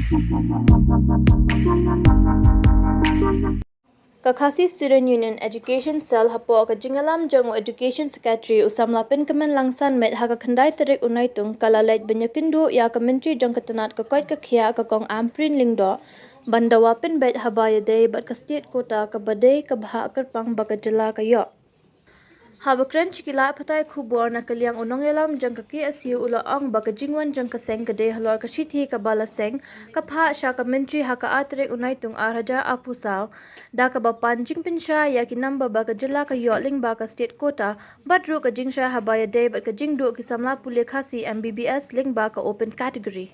Kakasi Student Union Education Cell hapo ka Jinglam jangu Education Secretary usam lapin kemen langsan met haka khandai terik unai tung kala leit banyakindu ya ka menteri jang ketenat ka koit ka khia ka kong amprin lingdo bandawa pin bet habaya day bat ka state kota ka badai ka bha kerpang baka Jylla ka yo. Haba krench kila patai khubor na kaliang unong yelam jang ka ki asiu ula ong baka jingwan jang ka seng ka de halor ka shithi ka bala seng ka pha sha ka mentri haka atre unai tung arhaja apusau da ka ba panjing pinsha ya ki number baka Jylla ka yoling baka state kota badru ka jingsha habaya de bat ka jingdu ki samla pule khasi MBBS ling baka open category.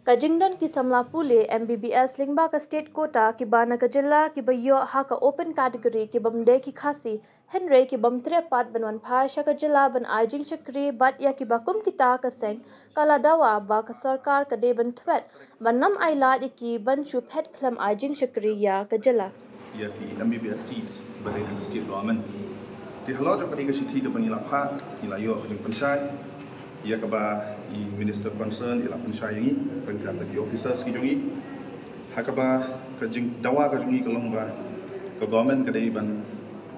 Kajingdon ki samla pule MBBS lingba ka state quota ki bana ka Jylla ki bayo ha ka open category ki bamde ki khasi henry ki bamtre pat banwan pha sha ka Jylla ban Jingshakri bat ya ki bakum kita ka seng kala dawa ba ka sarkar ka de ban Thwet ban Nym Ailad ki ban Shu Phet Khlem Jingshakri ya ka Jylla ya ki MBBS seats bagi the state government ti halo jo kadi ka sithi ka banila pha ila yo jeng panchai ya ka ba i minister concern ila panchai ngi pengkan lagi officers ki jongi hakaba ka jing dawa ka jongi ka lomba ka government ka dei ban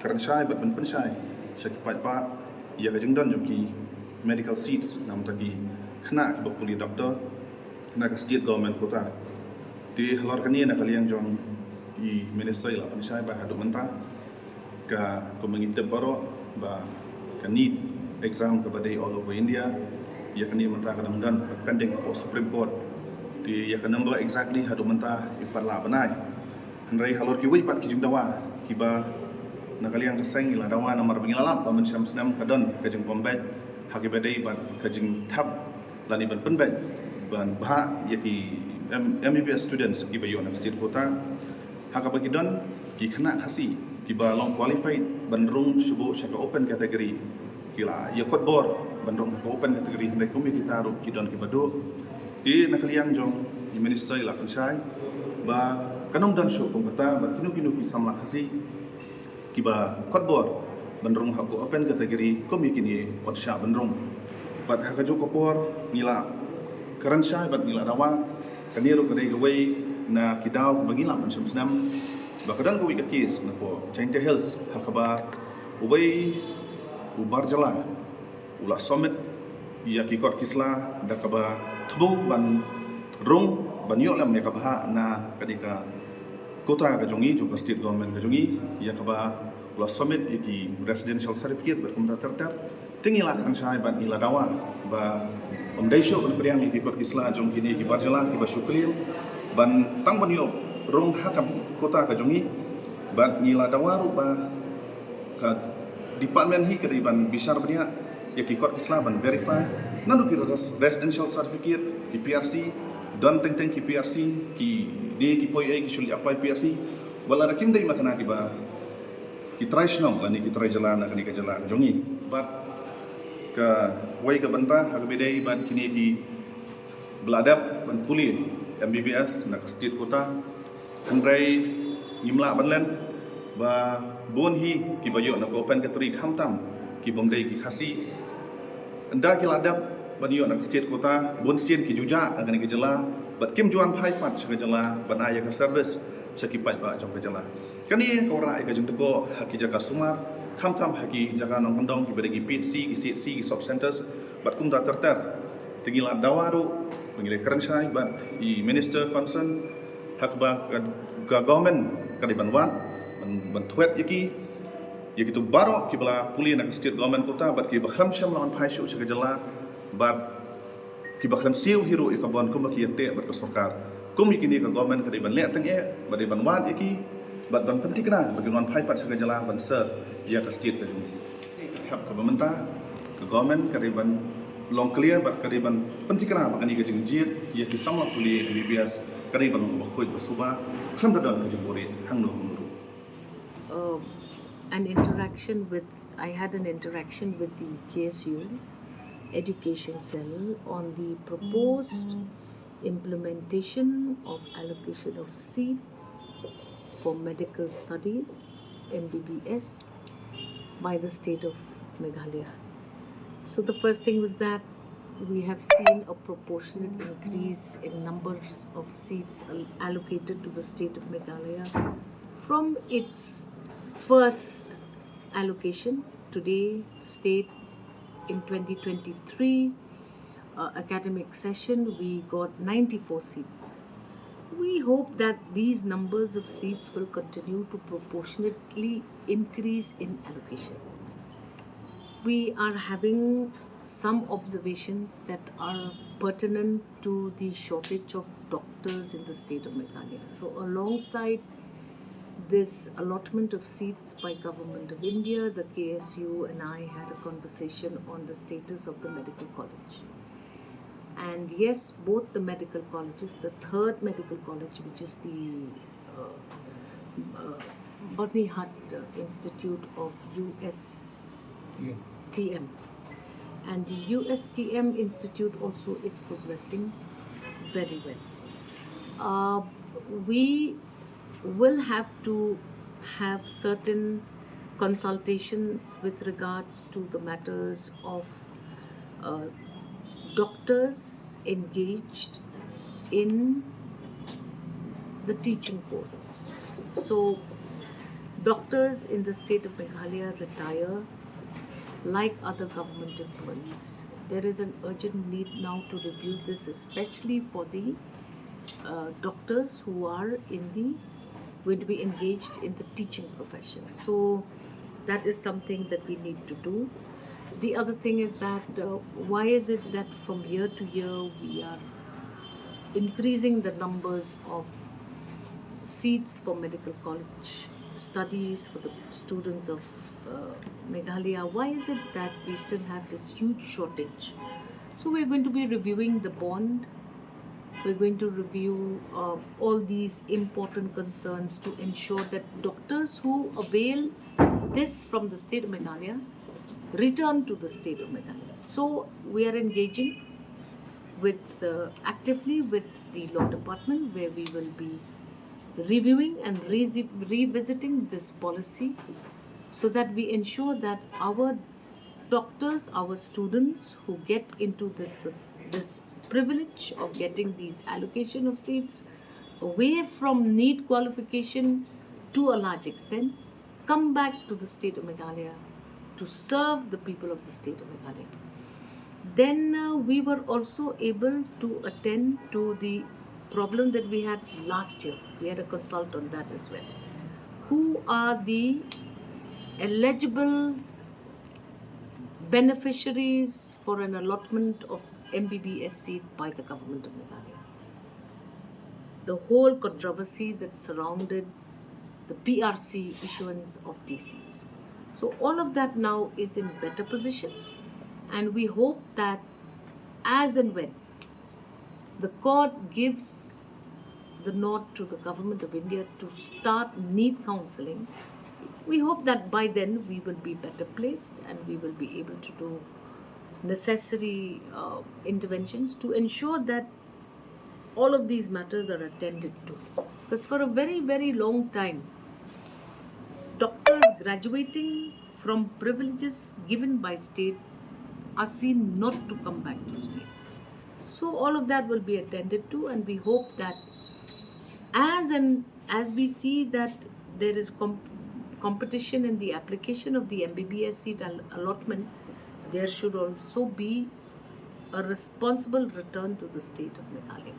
panchai ban panchai shaki pa ya ka jing don jo ki medical seats nam ta ki khna ki bokuli doctor na ka state government kota ti halor kani na kalian jong i minister ila panchai ba hadu menta ka ko mengitip baro ba ka need exam ka badai all over India ya kani menta ka dan pending po Supreme Court di ya ka number exactly hadu menta ipatla banai hanrai halor ki wi pat ki jingdawa ki ba nakaliang ka seng ila dawa nomor bingilalap ba men syam senam ka don ka jing pombet hagi badai ba ka jing thap lani ban penbet ban ba ya ki MBBS students ki ba yo na state kota haka bagi don ki khana khasi ki ba long qualified bandrung subo syaka open category kila ya kot bor bandrung ka open category ndai kumi kita ru ki don ki bado di nakaliang jong di minister ila panchai ba kanong dan shu kong kata ba kinu ki samla khasi ki ba kot bor bandrung ha ko open category kumi kini ot sha bandrung bat haka ju ko bor nila karan syai bat nila dawa kaniru kadai gawai na kidaw bagila man senam bakadang ko wika case na po Chainte Hills hakaba ubay ubar Jylla ula summit ya ki kor kisla dakaba thbu ban rung ban yo lam ya kabha na kadika kota ka jongi jo state government ka jongi ya kaba ula summit ki residential certificate berkumta terter tingila kan syai ban ila dawa ba omdaisho ban priang ki kor kisla jong kini ki bar Jylla ki ba syuklim ban tang ban yo rong hakam kota ka jongi bat ngila dawaru ba ka department hi kadi ban bisar bania ya ki kot islam ban verify nanu ki residential certificate ki PRC don teng ki PRC ki de ki poi ai ki suli apply PRC wala rakim dai makana ki ba ki traditional ani ki trai Jylla na kani ka Jylla ka jongi bat ka wai ka banta ha bedai ban kini ki beladap ban puli MBBS na ka state kota handrai ngimla banlen ba bon hi ki bayo na open category khamtam ki bomdai ki khasi anda ki ladap baniyo na state kota bon sien ki juja agani ki Jylla bat kim juan phai pat sa Jylla banaya ka service sa ki pat ba jong ka Jylla kani ko ra ka jung ko haki jaga sumar khamtam haki jaga nong kondong ki badagi PHC ki CHC ki sub centers bat kum da terter tingila dawaru pengile kerensyai bat i minister concern hakba ka government kadi banwan ban Thwet yaki tu baro ki bala puli na state government kota bat ki bakham syam lawan phai shu sa Jylla bat ki bakham siu hero ka bon kum ki te bat ka sarkar kum kini ka government kadi ban le teng bat ban wan yaki bat ban pentikna bagi lawan phai pat sa Jylla ban ser ya ka state ka juni hab ka bamenta ka government kadi ban long clear bat kadi ban pentikna bakani ka jingjit ya ki samla puli MBBS kadi ban ko khoi basuba kham da don ka jingori hangno I had an interaction with the KSU Education Cell on the proposed implementation of allocation of seats for medical studies, MBBS, by the state of Meghalaya. So the first thing was that we have seen a proportionate increase in numbers of seats allocated to the state of Meghalaya from its first allocation. Today, state in 2023 academic session, we got 94 seats. We hope that these numbers of seats will continue to proportionately increase in allocation. We are having some observations that are pertinent to the shortage of doctors in the state of Meghalaya. So alongside this allotment of seats by Government of India, the KSU and I had a conversation on the status of the medical college. And yes, both the medical colleges, the third medical college, which is the Botany Hut Institute of USTM, and the USTM Institute also is progressing very well. We will have to have certain consultations with regards to the matters of doctors engaged in the teaching posts. So doctors in the state of Meghalaya retire like other government employees. There is an urgent need now to review this, especially for the doctors who are going to be engaged in the teaching profession. So that is something that we need to do. The other thing is that why is it that from year to year we are increasing the numbers of seats for medical college studies for the students of Meghalaya? Why is it that we still have this huge shortage? So we're going to be reviewing the bond. We're going to review all these important concerns to ensure that doctors who avail this from the state of Meghalaya return to the state of Meghalaya. So we are engaging with actively with the law department, where we will be reviewing and revisiting this policy, so that we ensure that our doctors, our students who get into this privilege of getting these allocation of seats away from need qualification to a large extent, come back to the state of Meghalaya to serve the people of the state of Meghalaya. Then we were also able to attend to the problem that we had last year. We had a consult on that as well. Who are the eligible beneficiaries for an allotment of MBBS seat by the government of Meghalaya? The whole controversy that surrounded the PRC issuance of TCs. So all of that now is in better position, and we hope that as and when the court gives the nod to the government of India to start need counselling, we hope that by then we will be better placed and we will be able to do necessary interventions to ensure that all of these matters are attended to. Because for a very, very long time, doctors graduating from privileges given by state are seen not to come back to state. So all of that will be attended to, and we hope that as we see that there is competition in the application of the MBBS seat allotment, there should also be a responsible return to the state of Meghalaya.